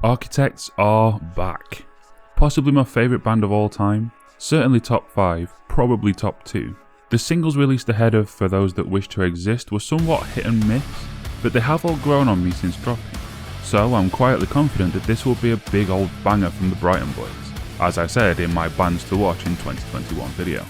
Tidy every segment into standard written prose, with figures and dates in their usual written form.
Architects are back. Possibly my favourite band of all time, certainly top 5, probably top 2. The singles released ahead of For Those That Wish to Exist were somewhat hit and miss, but they have all grown on me since dropping. So I'm quietly confident that this will be a big old banger from the Brighton boys, as I said in my bands to watch in 2021 video.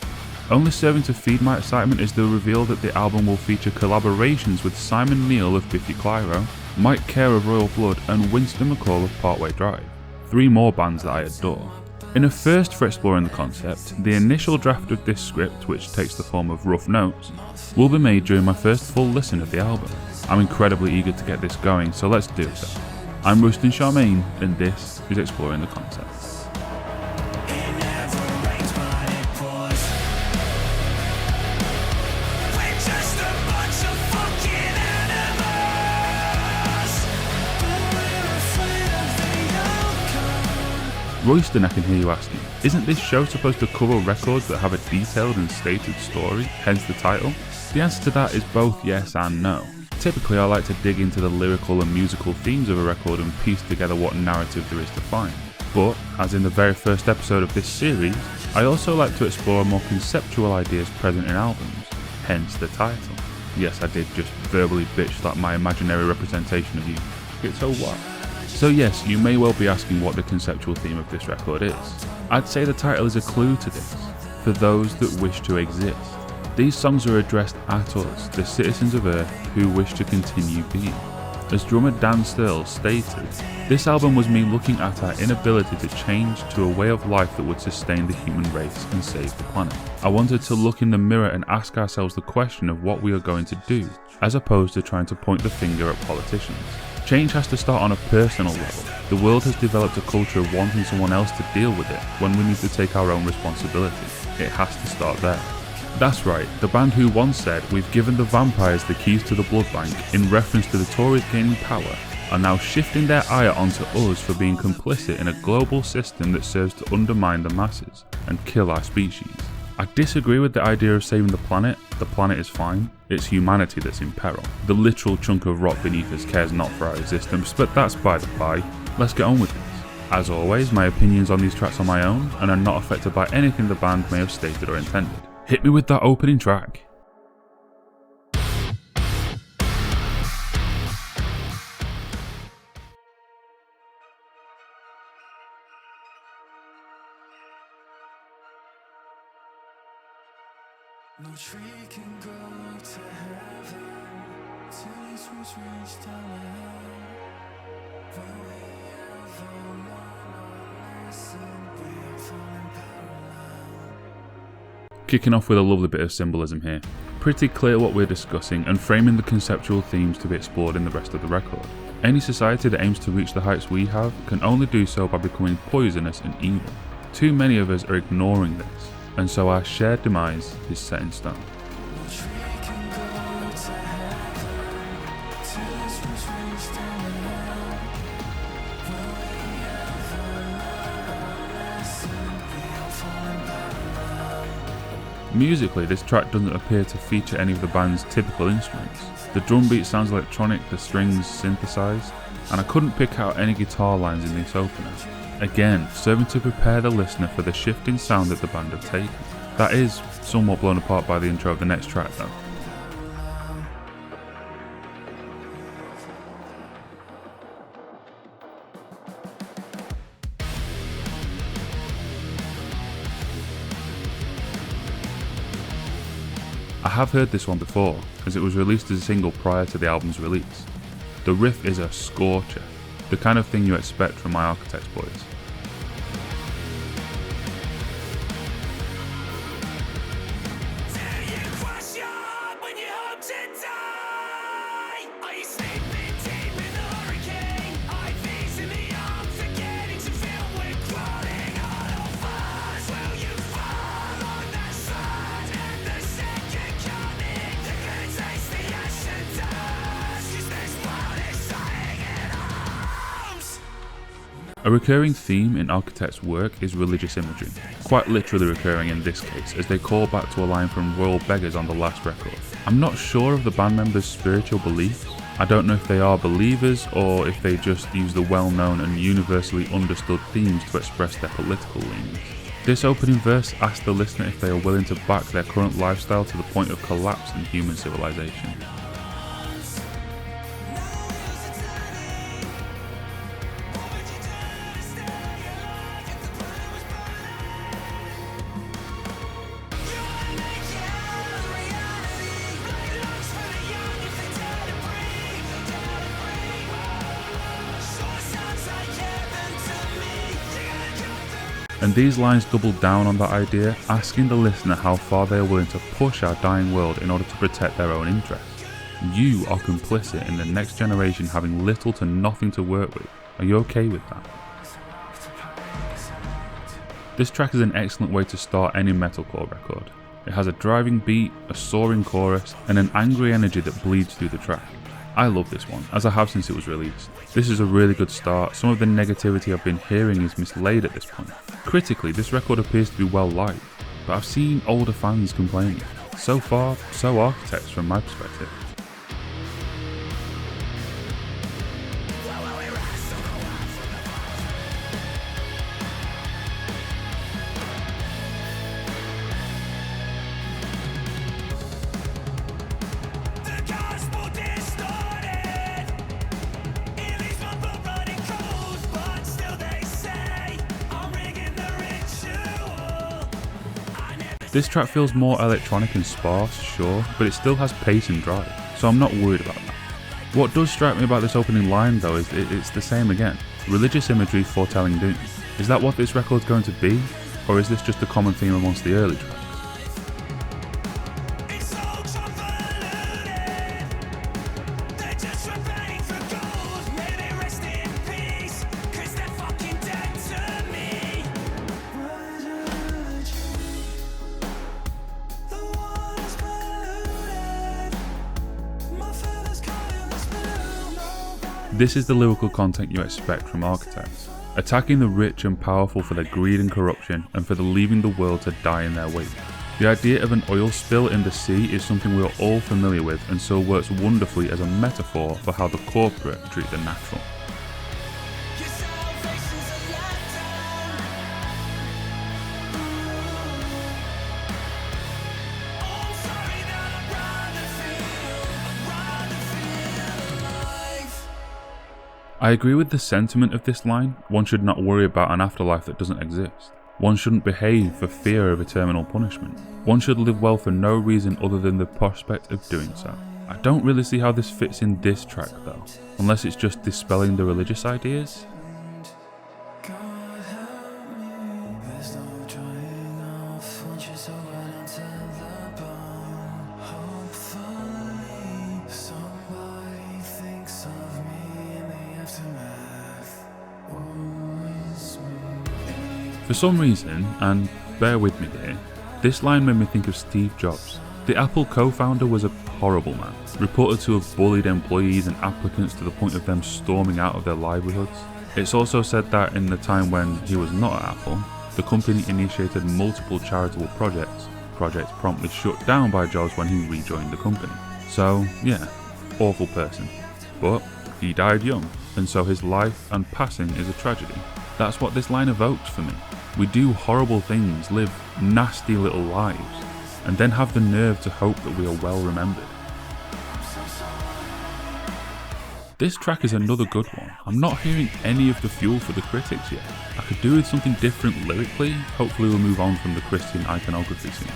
Only serving to feed my excitement is the reveal that the album will feature collaborations with Simon Neil of Biffy Clyro, Mike Kerr of Royal Blood and Winston McCall of Parkway Drive. 3 more bands that I adore. In a first for exploring the concept, the initial draft of this script, which takes the form of rough notes, will be made during my first full listen of the album. I'm incredibly eager to get this going, so let's do so. I'm Rustin Charmaine, and this is Exploring the Concept. Royston, I can hear you asking, isn't this show supposed to cover records that have a detailed and stated story, hence the title? The answer to that is both yes and no. Typically I like to dig into the lyrical and musical themes of a record and piece together what narrative there is to find. But, as in the very first episode of this series, I also like to explore more conceptual ideas present in albums, hence the title. Yes, I did just verbally bitch slap my imaginary representation of you. It's so what? So yes, you may well be asking what the conceptual theme of this record is. I'd say the title is a clue to this, For Those That Wish to Exist. These songs are addressed at us, the citizens of Earth who wish to continue being. As drummer Dan Searle stated, this album was me looking at our inability to change to a way of life that would sustain the human race and save the planet. I wanted to look in the mirror and ask ourselves the question of what we are going to do, as opposed to trying to point the finger at politicians. Change has to start on a personal level. The world has developed a culture of wanting someone else to deal with it when we need to take our own responsibility. It has to start there. That's right, the band who once said we've given the vampires the keys to the blood bank in reference to the Tories gaining power are now shifting their ire onto us for being complicit in a global system that serves to undermine the masses and kill our species. I disagree with the idea of saving the planet is fine, it's humanity that's in peril. The literal chunk of rock beneath us cares not for our existence, but that's by the by, let's get on with this. As always, my opinions on these tracks are my own, and are not affected by anything the band may have stated or intended. Hit me with that opening track. No tree can go to heaven till its roots reach down the hill. Will we ever learn our lesson? We are falling parallel. Kicking off with a lovely bit of symbolism here. Pretty clear what we're discussing and framing the conceptual themes to be explored in the rest of the record. Any society that aims to reach the heights we have can only do so by becoming poisonous and evil. Too many of us are ignoring this, and so our shared demise is set in stone. Musically, this track doesn't appear to feature any of the band's typical instruments. The drum beat sounds electronic, the strings synthesized, and I couldn't pick out any guitar lines in this opener. Again, serving to prepare the listener for the shifting sound that the band have taken. That is somewhat blown apart by the intro of the next track though. I have heard this one before, as it was released as a single prior to the album's release. The riff is a scorcher, the kind of thing you expect from my Architects boys. A recurring theme in Architects' work is religious imagery, quite literally recurring in this case as they call back to a line from Royal Beggars on the last record. I'm not sure of the band members' spiritual beliefs, I don't know if they are believers or if they just use the well-known and universally understood themes to express their political leanings. This opening verse asks the listener if they are willing to back their current lifestyle to the point of collapse in human civilization. And these lines double down on that idea, asking the listener how far they are willing to push our dying world in order to protect their own interests. You are complicit in the next generation having little to nothing to work with. Are you okay with that? This track is an excellent way to start any metalcore record. It has a driving beat, a soaring chorus, and an angry energy that bleeds through the track. I love this one, as I have since it was released. This is a really good start. Some of the negativity I've been hearing is mislaid at this point. Critically, this record appears to be well liked, but I've seen older fans complaining. So far, so Architects from my perspective. This track feels more electronic and sparse, sure, but it still has pace and drive, so I'm not worried about that. What does strike me about this opening line though is it's the same again. Religious imagery foretelling doom. Is that what this record's going to be, or is this just a common theme amongst the early tracks? This is the lyrical content you expect from Architects, attacking the rich and powerful for their greed and corruption and for the leaving the world to die in their wake. The idea of an oil spill in the sea is something we are all familiar with and so works wonderfully as a metaphor for how the corporate treat the natural. I agree with the sentiment of this line. One should not worry about an afterlife that doesn't exist. One shouldn't behave for fear of eternal punishment. One should live well for no reason other than the prospect of doing so. I don't really see how this fits in this track though, unless it's just dispelling the religious ideas. For some reason, and bear with me here, this line made me think of Steve Jobs. The Apple co-founder was a horrible man, reported to have bullied employees and applicants to the point of them storming out of their livelihoods. It's also said that in the time when he was not at Apple, the company initiated multiple charitable projects promptly shut down by Jobs when he rejoined the company. So yeah, awful person. But he died young, and so his life and passing is a tragedy. That's what this line evokes for me. We do horrible things, live nasty little lives, and then have the nerve to hope that we are well remembered. This track is another good one. I'm not hearing any of the fuel for the critics yet. I could do with something different lyrically. Hopefully we'll move on from the Christian iconography scene.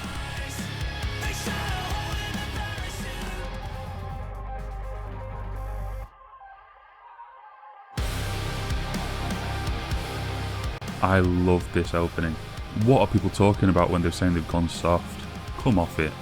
I love this opening. What are people talking about when they're saying they've gone soft? Come off it.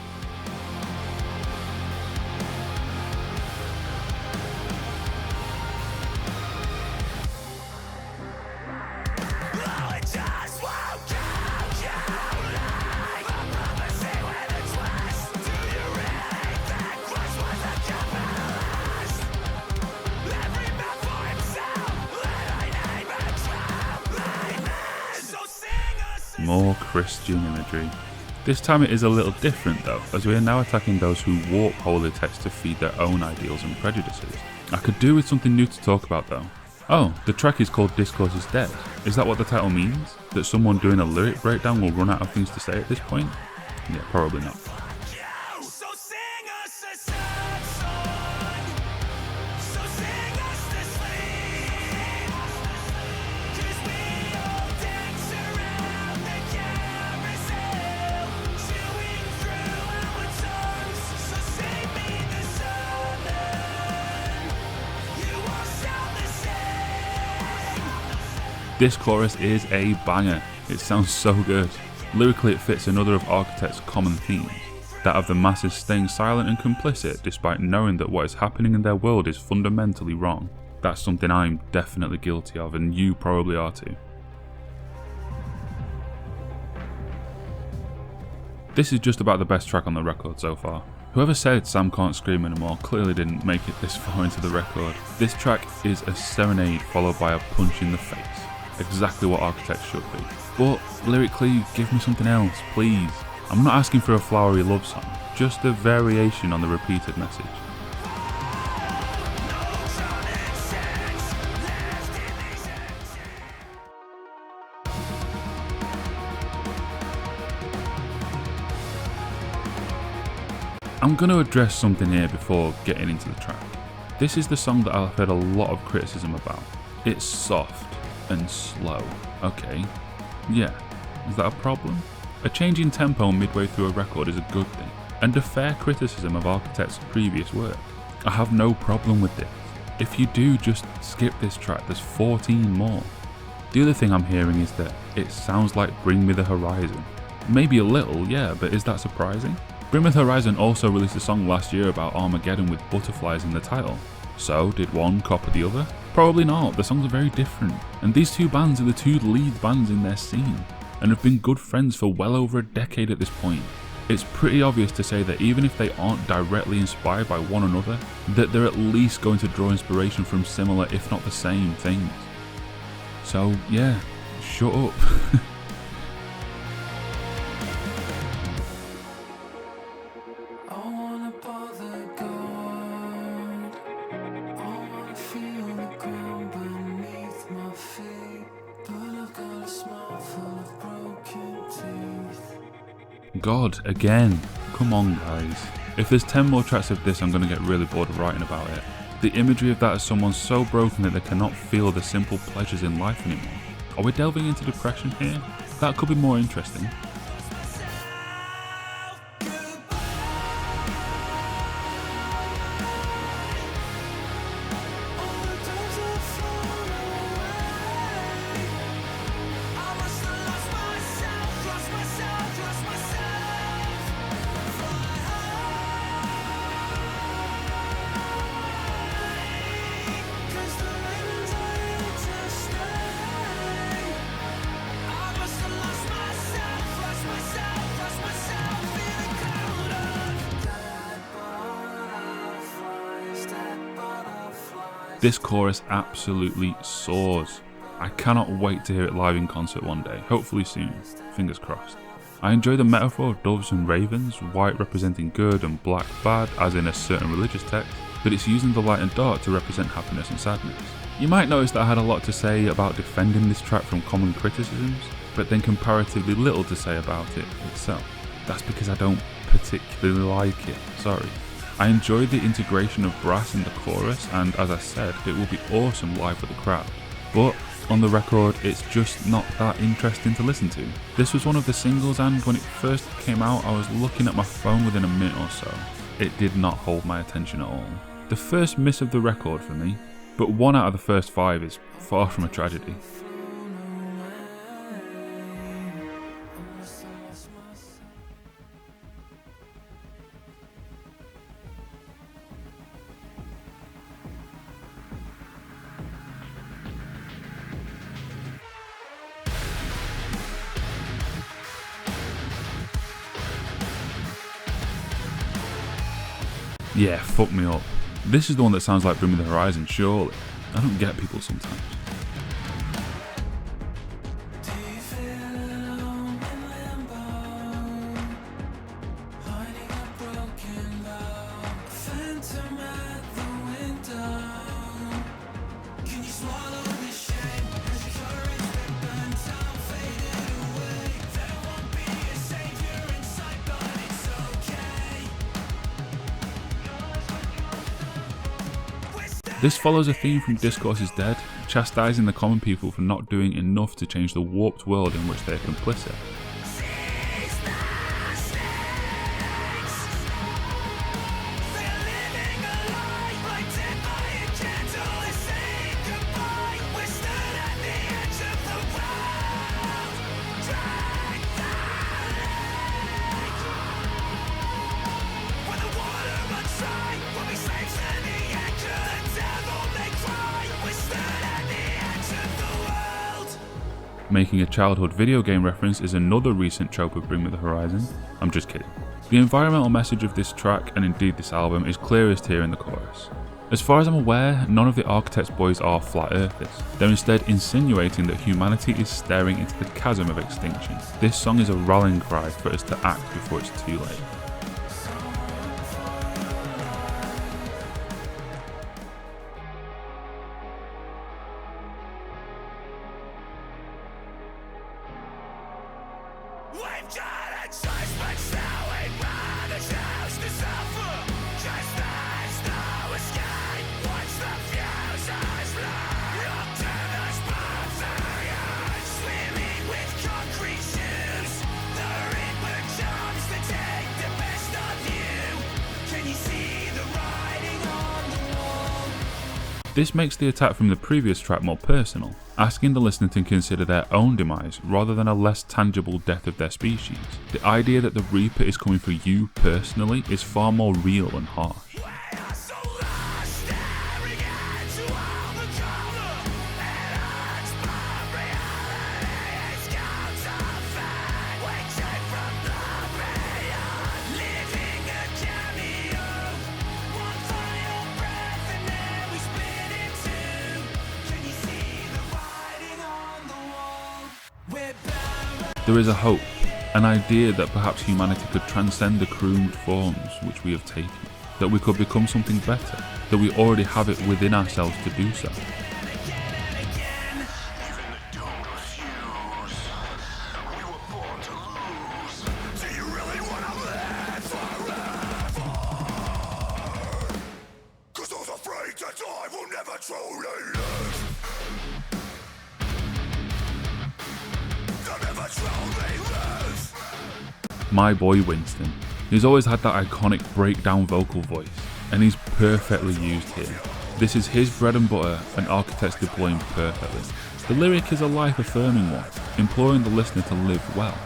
More Christian imagery. This time it is a little different though, as we are now attacking those who warp holy texts to feed their own ideals and prejudices. I could do with something new to talk about though. Oh, the track is called Discourse is Dead. Is that what the title means? That someone doing a lyric breakdown will run out of things to say at this point? Yeah, probably not. So sing us a sad song. So sing us to sleep. 'Cause we all dance around the carousel, chewing through our tongues. So sing me the sermon. You all sound the same. This chorus is a banger. It sounds so good. Lyrically, it fits another of Architect's common themes, that of the masses staying silent and complicit despite knowing that what is happening in their world is fundamentally wrong. That's something I'm definitely guilty of, and you probably are too. This is just about the best track on the record so far. Whoever said Sam can't scream anymore clearly didn't make it this far into the record. This track is a serenade followed by a punch in the face. Exactly what Architect should be. But lyrically, give me something else, please. I'm not asking for a flowery love song, just a variation on the repeated message. I'm going to address something here before getting into the track. This is the song that I've heard a lot of criticism about. It's soft and slow. Okay, yeah, is that a problem? A change in tempo midway through a record is a good thing, and a fair criticism of Architect's previous work. I have no problem with this. If you do, just skip this track, there's 14 more. The other thing I'm hearing is that it sounds like Bring Me the Horizon. Maybe a little, yeah, but is that surprising? Bring Me the Horizon also released a song last year about Armageddon with butterflies in the title. So, did one copy the other? Probably not, the songs are very different. And these two bands are the two lead bands in their scene, and have been good friends for well over a decade at this point. It's pretty obvious to say that even if they aren't directly inspired by one another, that they're at least going to draw inspiration from similar, if not the same, things. So yeah, shut up. I wanna bother God. I wanna feel the ground beneath my feet, but I've got a smile full of broken teeth. God, again. Come on guys. If there's 10 more tracks of this, I'm going to get really bored of writing about it. The imagery of that as someone so broken that they cannot feel the simple pleasures in life anymore. Are we delving into depression here? That could be more interesting. This chorus absolutely soars. I cannot wait to hear it live in concert one day, hopefully soon, fingers crossed. I enjoy the metaphor of doves and ravens, white representing good and black bad as in a certain religious text, but it's using the light and dark to represent happiness and sadness. You might notice that I had a lot to say about defending this track from common criticisms, but then comparatively little to say about it itself. That's because I don't particularly like it, sorry. I enjoyed the integration of brass in the chorus, and as I said, it will be awesome live with the crowd. But on the record, it's just not that interesting to listen to. This was one of the singles, and when it first came out, I was looking at my phone within a minute or so. It did not hold my attention at all. The first miss of the record for me, but 1 out of the first 5 is far from a tragedy. Yeah, fuck me up. This is the one that sounds like Bring Me the Horizon, surely. I don't get people sometimes. Do you feel alone in limbo? Hiding a broken bow, a phantom at the window. This follows a theme from Discourse is Dead, chastising the common people for not doing enough to change the warped world in which they are complicit. Making a childhood video game reference is another recent trope of Bring Me the Horizon. I'm just kidding. The environmental message of this track, and indeed this album, is clearest here in the chorus. As far as I'm aware, none of the Architects boys are flat earthers. They're instead insinuating that humanity is staring into the chasm of extinction. This song is a rallying cry for us to act before it's too late. This makes the attack from the previous track more personal, asking the listener to consider their own demise rather than a less tangible death of their species. The idea that the Reaper is coming for you personally is far more real and harsh. There is a hope, an idea that perhaps humanity could transcend the crude forms which we have taken, that we could become something better, that we already have it within ourselves to do so. My boy Winston. He's always had that iconic breakdown vocal voice, and he's perfectly used here. This is his bread and butter, and Architects deploy him perfectly. The lyric is a life-affirming one, imploring the listener to live well,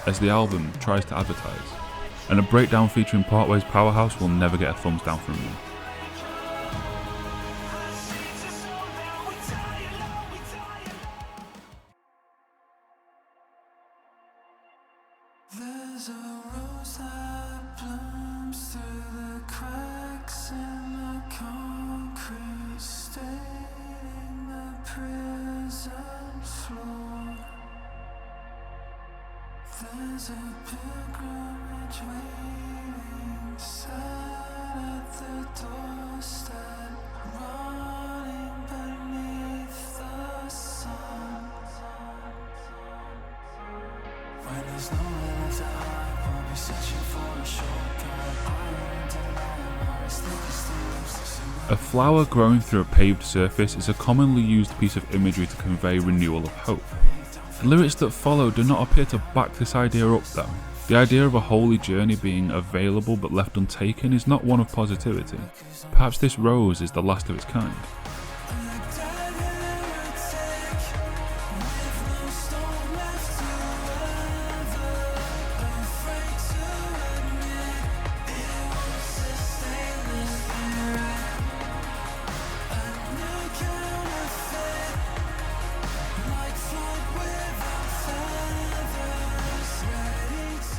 as the album tries to advertise. And a breakdown featuring Partway's Powerhouse will never get a thumbs down from me. There's a rose that blooms through the cracks in the concrete, staining the prison floor. There's a pilgrimage waiting, sat at the doorstep, running beneath the sun. When there's nowhere left to hide, we'll be searching for a shortcut. A flower growing through a paved surface is a commonly used piece of imagery to convey renewal of hope. The lyrics that follow do not appear to back this idea up though. The idea of a holy journey being available but left untaken is not one of positivity. Perhaps this rose is the last of its kind.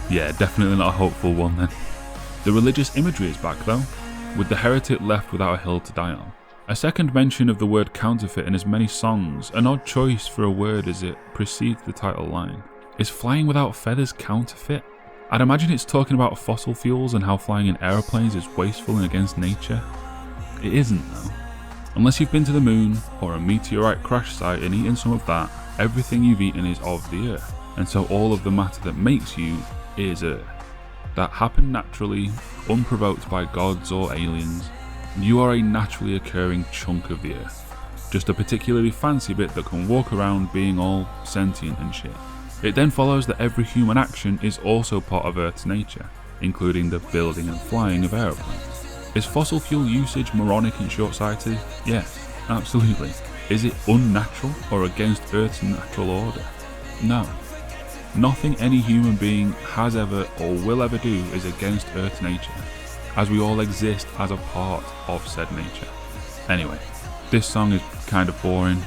Yeah, definitely not a hopeful one then. The religious imagery is back though, with the heretic left without a hill to die on. A second mention of the word counterfeit in as many songs, an odd choice for a word as it precedes the title line. Is flying without feathers counterfeit? I'd imagine it's talking about fossil fuels and how flying in aeroplanes is wasteful and against nature. It isn't though. Unless you've been to the moon, or a meteorite crash site and eaten some of that, everything you've eaten is of the earth, and so all of the matter that makes you is earth. That happened naturally, unprovoked by gods or aliens, You are a naturally occurring chunk of the earth, just a particularly fancy bit that can walk around being all sentient and shit. It then follows that every human action is also part of Earth's nature, including the building and flying of aeroplanes. Is fossil fuel usage moronic and short-sighted? Yes, absolutely. Is it unnatural or against Earth's natural order? No. Nothing any human being has ever or will ever do is against Earth's nature, as we all exist as a part of said nature. Anyway, this song is kind of boring.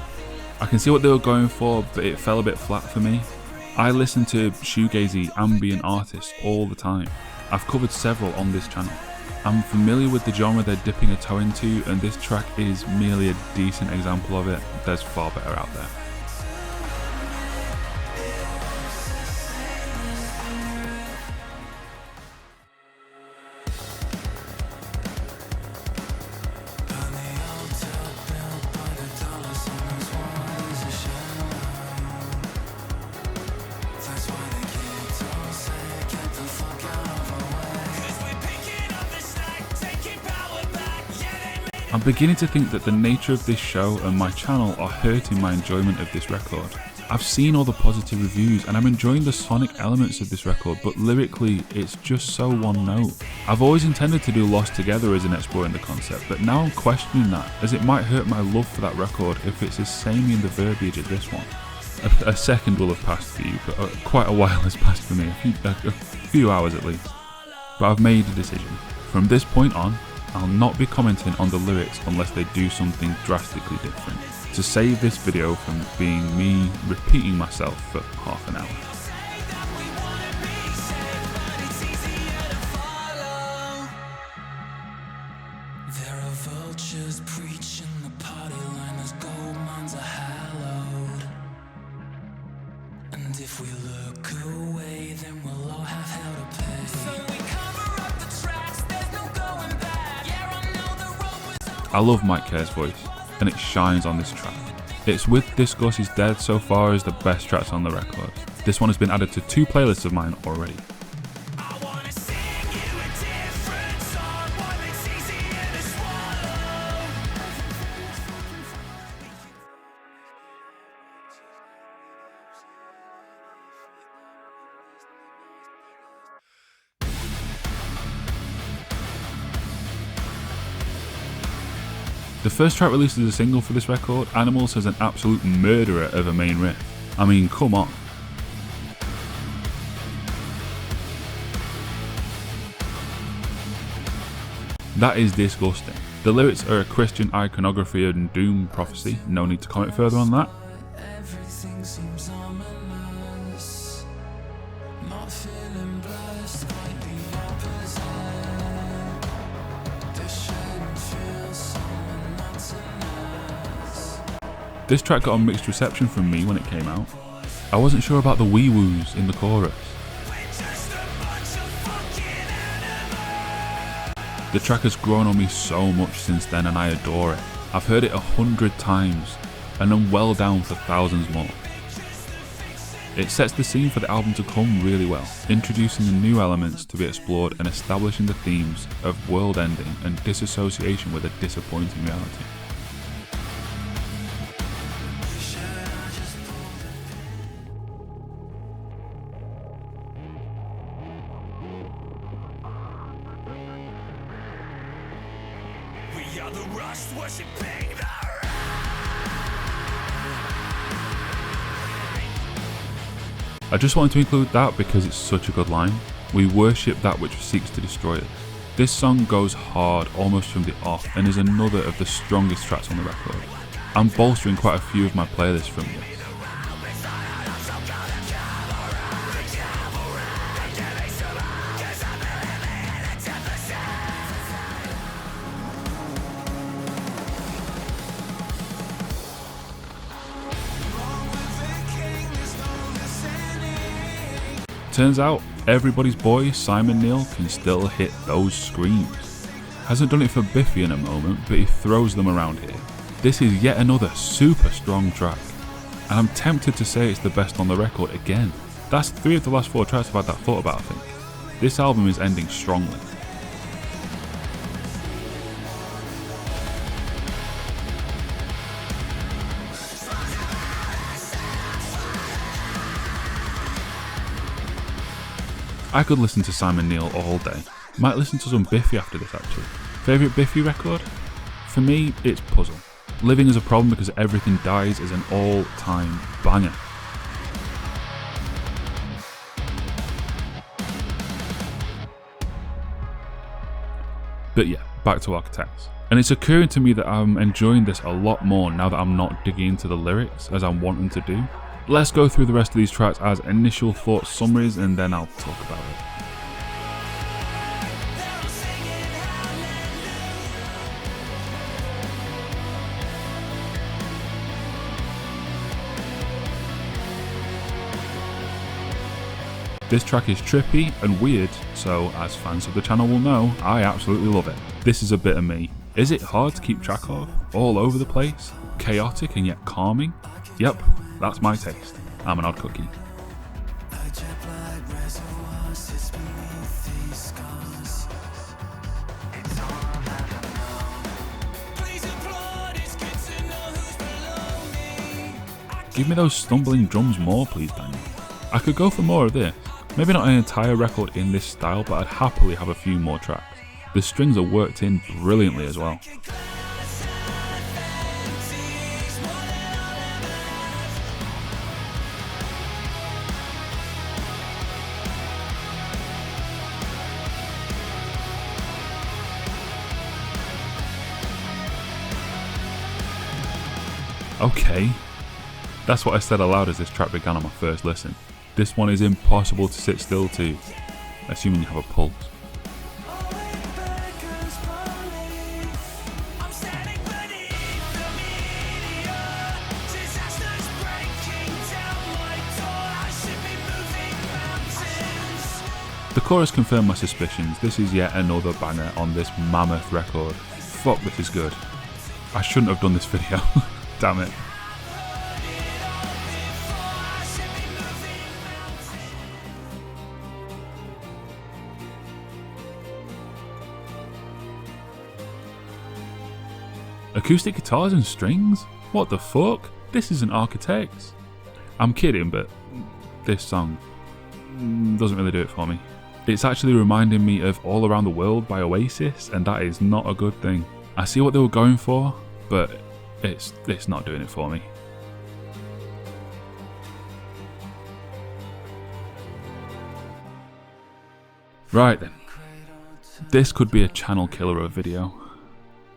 I can see what they were going for, but it fell a bit flat for me. I listen to shoegazy ambient artists all the time. I've covered several on this channel. I'm familiar with the genre they're dipping a toe into, and this track is merely a decent example of it. There's far better out there. I'm beginning to think that the nature of this show and my channel are hurting my enjoyment of this record. I've seen all the positive reviews and I'm enjoying the sonic elements of this record, but lyrically it's just so one note. I've always intended to do Lost Together as an exploring the concept, but now I'm questioning that, as it might hurt my love for that record if it's as samey in the verbiage as this one. A second will have passed for you, but quite a while has passed for me, a few hours at least. But I've made a decision. From this point on, I'll not be commenting on the lyrics unless they do something drastically different, to save this video from being me repeating myself for half an hour. There are vultures preaching the party line as gold mines are hallowed. And if we look away, then we'll all have hell to pay. So we cover up the tracks, there's no going back. Yeah, I know the road was on. I love Mike Kerr's voice, and it shines on this track. It's with Discourse is Dead so far as the best tracks on the record. This one has been added to 2 playlists of mine already. I wanna sing you a different song, one that's easier to swallow. The first track released as a single for this record, Animals has an absolute murderer of a main riff. I mean, come on. That is disgusting. The lyrics are a Christian iconography and doom prophecy, no need to comment further on that. Everything seems ominous. Not feeling blessed, quite the opposite. This shouldn't feel so monotonous. This track got a mixed reception from me when it came out. I wasn't sure about the wee-woos in the chorus. We're just a bunch of fucking animals. The track has grown on me so much since then and I adore it. I've heard it 100 times and I'm well down for thousands more. It sets the scene for the album to come really well, introducing the new elements to be explored and establishing the themes of world ending and disassociation with a disappointing reality. We are the rust worshipping the I just wanted to include that because it's such a good line. We worship that which seeks to destroy us. This song goes hard almost from the off and is another of the strongest tracks on the record. I'm bolstering quite a few of my playlists from this. Turns out, everybody's boy Simon Neil can still hit those screams. Hasn't done it for Biffy in a moment, but he throws them around here. This is yet another super strong track, and I'm tempted to say it's the best on the record again. That's 3 of the last 4 tracks I've had that thought about, I think. This album is ending strongly. I could listen to Simon Neil all day. Might listen to some Biffy after this actually. Favourite Biffy record? For me, it's Puzzle. Living is a Problem Because Everything Dies is an all-time banger. But yeah, back to Architects. And it's occurring to me that I'm enjoying this a lot more now that I'm not digging into the lyrics as I'm wanting to do. Let's go through the rest of these tracks as initial thought summaries and then I'll talk about it. This track is trippy and weird, so as fans of the channel will know, I absolutely love it. This is a bit of me. Is it hard to keep track of? All over the place? Chaotic and yet calming? Yep, that's my taste. I'm an odd cookie. Give me those stumbling drums more please, Daniel. I could go for more of this. Maybe not an entire record in this style, but I'd happily have a few more tracks. The strings are worked in brilliantly as well. Okay, that's what I said aloud as this track began on my first listen. This one is impossible to sit still to, assuming you have a pulse. The chorus confirmed my suspicions. This is yet another banger on this mammoth record. Fuck, this is good. I shouldn't have done this video. Damn it. Acoustic guitars and strings? What the fuck? This isn't Architects. I'm kidding, but this song doesn't really do it for me. It's actually reminding me of All Around the World by Oasis, and that is not a good thing. I see what they were going for, but it's not doing it for me. Right then. This could be a channel killer of a video.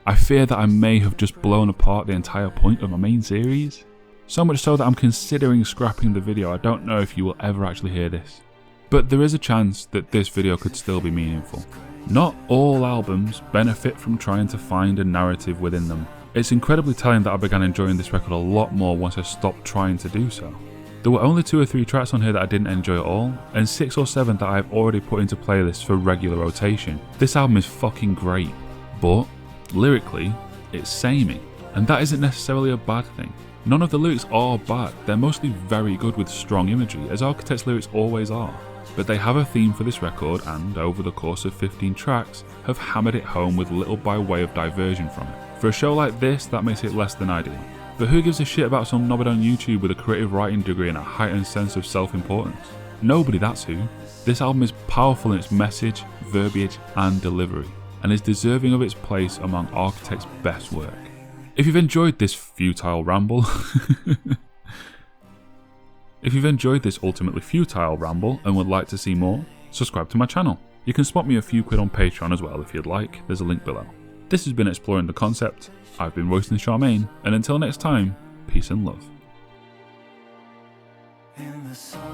I fear that I may have just blown apart the entire point of my main series. So much so that I'm considering scrapping the video. I don't know if you will ever actually hear this. But there is a chance that this video could still be meaningful. Not all albums benefit from trying to find a narrative within them. It's incredibly telling that I began enjoying this record a lot more once I stopped trying to do so. There were only 2 or 3 tracks on here that I didn't enjoy at all, and 6 or 7 that I've already put into playlists for regular rotation. This album is fucking great, but lyrically, it's samey, and that isn't necessarily a bad thing. None of the lyrics are bad, they're mostly very good with strong imagery, as Architects lyrics always are. But they have a theme for this record and, over the course of 15 tracks, have hammered it home with little by way of diversion from it. For a show like this, that makes it less than ideal. But who gives a shit about some knobhead on YouTube with a creative writing degree and a heightened sense of self-importance? Nobody, that's who. This album is powerful in its message, verbiage and delivery, and is deserving of its place among Architects' best work. If you've enjoyed this futile ramble, if you've enjoyed this ultimately futile ramble and would like to see more, subscribe to my channel. You can spot me a few quid on Patreon as well if you'd like, there's a link below. This has been Exploring the Concept, I've been Royston Charmaine, and until next time, peace and love. In the sun.